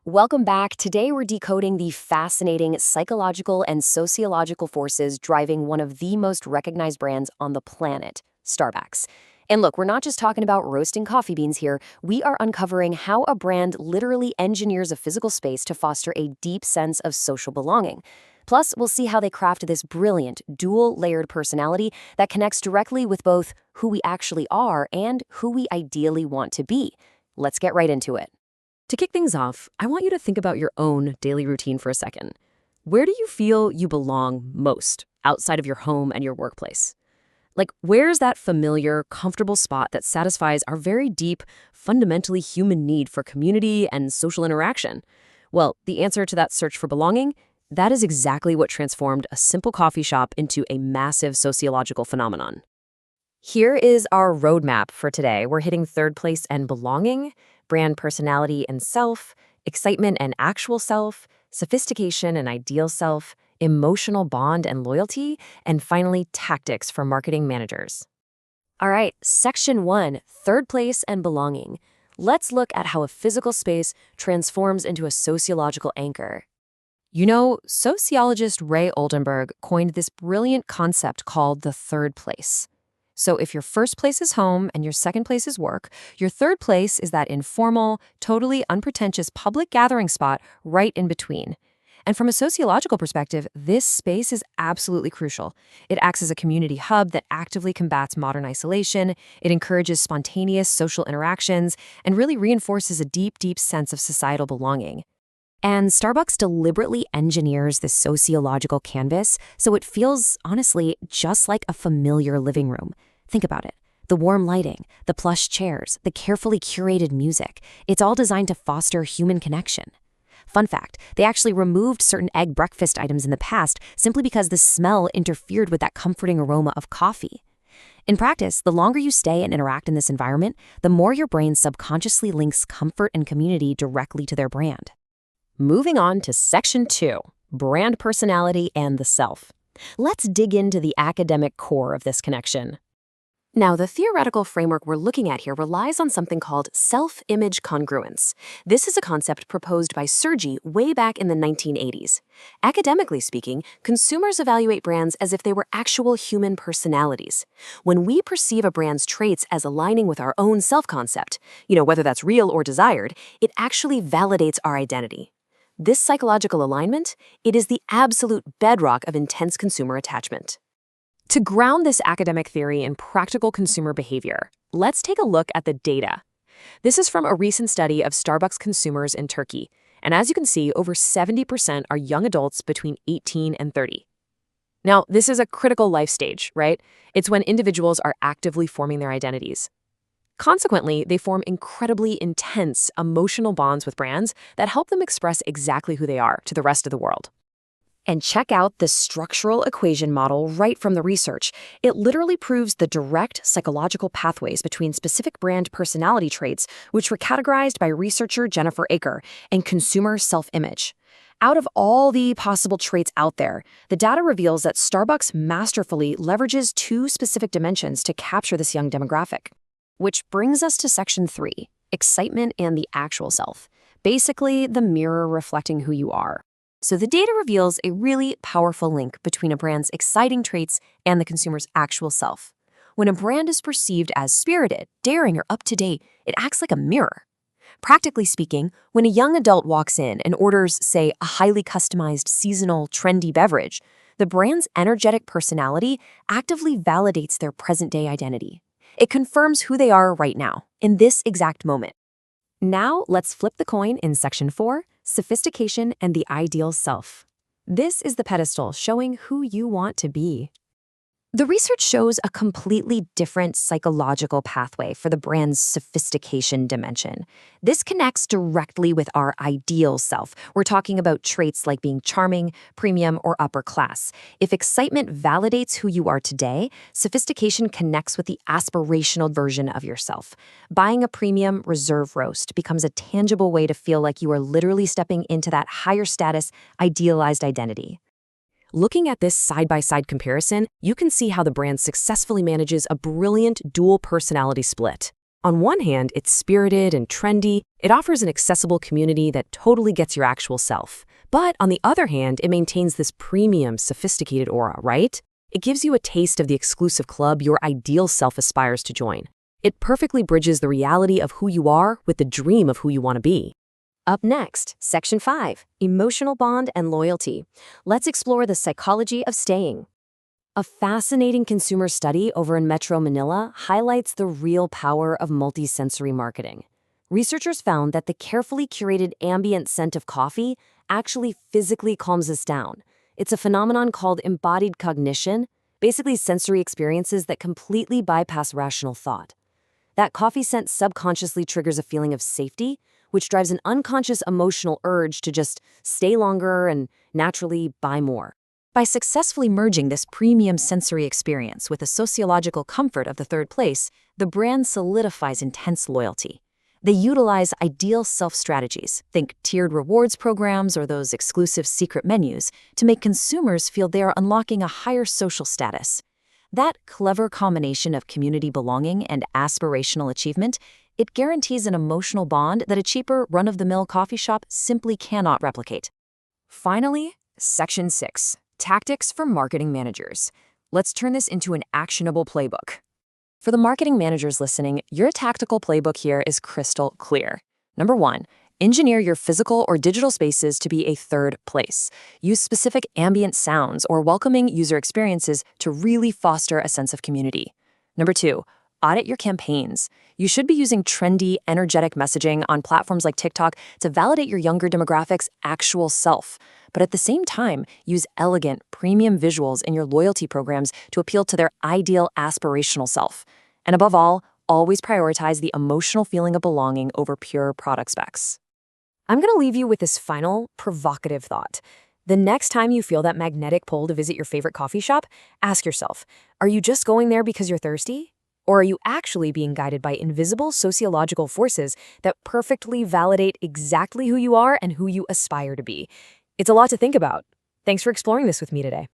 Welcome back. Today we're decoding the fascinating psychological and sociological forces driving one of the most recognized brands on the planet, Starbucks. And look, we're not just talking about roasting coffee beans here. We are uncovering how a brand literally engineers a physical space to foster a deep sense of social belonging. Plus, we'll see how they craft this brilliant, dual-layered personality that connects directly with both who we actually are and who we ideally want to be. Let's get right into it. To kick things off, I want you to think about your own daily routine for a second. Where do you feel you belong most outside of your home and your workplace? Like, where's that familiar, comfortable spot that satisfies our very deep, fundamentally human need for community and social interaction? Well, the answer to that search for belonging, that is exactly what transformed a simple coffee shop into a massive sociological phenomenon. Here is our roadmap for today. We're hitting third place and belonging, brand personality and self, excitement and actual self, sophistication and ideal self, emotional bond and loyalty, and finally, tactics for marketing managers. All right, section 1, third place and belonging. Let's look at how a physical space transforms into a sociological anchor. You know, sociologist Ray Oldenburg coined this brilliant concept called the third place. So if your first place is home and your second place is work, your third place is that informal, totally unpretentious public gathering spot right in between. And from a sociological perspective, this space is absolutely crucial. It acts as a community hub that actively combats modern isolation, it encourages spontaneous social interactions, and really reinforces a deep, deep sense of societal belonging. And Starbucks deliberately engineers this sociological canvas so it feels, honestly, just like a familiar living room. Think about it. The warm lighting, the plush chairs, the carefully curated music, it's all designed to foster human connection. Fun fact, they actually removed certain egg breakfast items in the past simply because the smell interfered with that comforting aroma of coffee. In practice, the longer you stay and interact in this environment, the more your brain subconsciously links comfort and community directly to their brand. Moving on to section 2, brand personality and the self. Let's dig into the academic core of this connection. Now, the theoretical framework we're looking at here relies on something called self-image congruence. This is a concept proposed by Sergi way back in the 1980s. Academically speaking, consumers evaluate brands as if they were actual human personalities. When we perceive a brand's traits as aligning with our own self-concept, whether that's real or desired, it actually validates our identity. This psychological alignment, it is the absolute bedrock of intense consumer attachment. To ground this academic theory in practical consumer behavior, let's take a look at the data. This is from a recent study of Starbucks consumers in Turkey, and as you can see, over 70% are young adults between 18 and 30. Now, this is a critical life stage, right? It's when individuals are actively forming their identities. Consequently, they form incredibly intense emotional bonds with brands that help them express exactly who they are to the rest of the world. And check out the structural equation model right from the research. It literally proves the direct psychological pathways between specific brand personality traits, which were categorized by researcher Jennifer Aker, and consumer self-image. Out of all the possible traits out there, the data reveals that Starbucks masterfully leverages two specific dimensions to capture this young demographic. Which brings us to section 3, excitement and the actual self. Basically, the mirror reflecting who you are. So the data reveals a really powerful link between a brand's exciting traits and the consumer's actual self. When a brand is perceived as spirited, daring, or up-to-date, it acts like a mirror. Practically speaking, when a young adult walks in and orders, say, a highly customized, seasonal, trendy beverage, the brand's energetic personality actively validates their present-day identity. It confirms who they are right now, in this exact moment. Now, let's flip the coin in section 4, sophistication and the ideal self. This is the pedestal showing who you want to be. The research shows a completely different psychological pathway for the brand's sophistication dimension. This connects directly with our ideal self. We're talking about traits like being charming, premium, or upper class. If excitement validates who you are today, sophistication connects with the aspirational version of yourself. Buying a premium reserve roast becomes a tangible way to feel like you are literally stepping into that higher status, idealized identity. Looking at this side-by-side comparison, you can see how the brand successfully manages a brilliant dual personality split. On one hand, it's spirited and trendy. It offers an accessible community that totally gets your actual self. But on the other hand, it maintains this premium, sophisticated aura, right? It gives you a taste of the exclusive club your ideal self aspires to join. It perfectly bridges the reality of who you are with the dream of who you want to be. Up next, Section 5, Emotional Bond and Loyalty. Let's explore the psychology of staying. A fascinating consumer study over in Metro Manila highlights the real power of multisensory marketing. Researchers found that the carefully curated ambient scent of coffee actually physically calms us down. It's a phenomenon called embodied cognition, basically sensory experiences that completely bypass rational thought. That coffee scent subconsciously triggers a feeling of safety, which drives an unconscious emotional urge to just stay longer and naturally buy more. By successfully merging this premium sensory experience with the sociological comfort of the third place, the brand solidifies intense loyalty. They utilize ideal self-strategies, think tiered rewards programs or those exclusive secret menus, to make consumers feel they are unlocking a higher social status. That clever combination of community belonging and aspirational achievement, it guarantees an emotional bond that a cheaper, run-of-the-mill coffee shop simply cannot replicate. Finally, Section 6. Tactics for marketing managers. Let's turn this into an actionable playbook. For the marketing managers listening, your tactical playbook here is crystal clear. Number 1, engineer your physical or digital spaces to be a third place. Use specific ambient sounds or welcoming user experiences to really foster a sense of community. Number 2, audit your campaigns. You should be using trendy, energetic messaging on platforms like TikTok to validate your younger demographic's actual self. But at the same time, use elegant, premium visuals in your loyalty programs to appeal to their ideal aspirational self. And above all, always prioritize the emotional feeling of belonging over pure product specs. I'm going to leave you with this final, provocative thought. The next time you feel that magnetic pull to visit your favorite coffee shop, ask yourself, are you just going there because you're thirsty? Or are you actually being guided by invisible sociological forces that perfectly validate exactly who you are and who you aspire to be? It's a lot to think about. Thanks for exploring this with me today.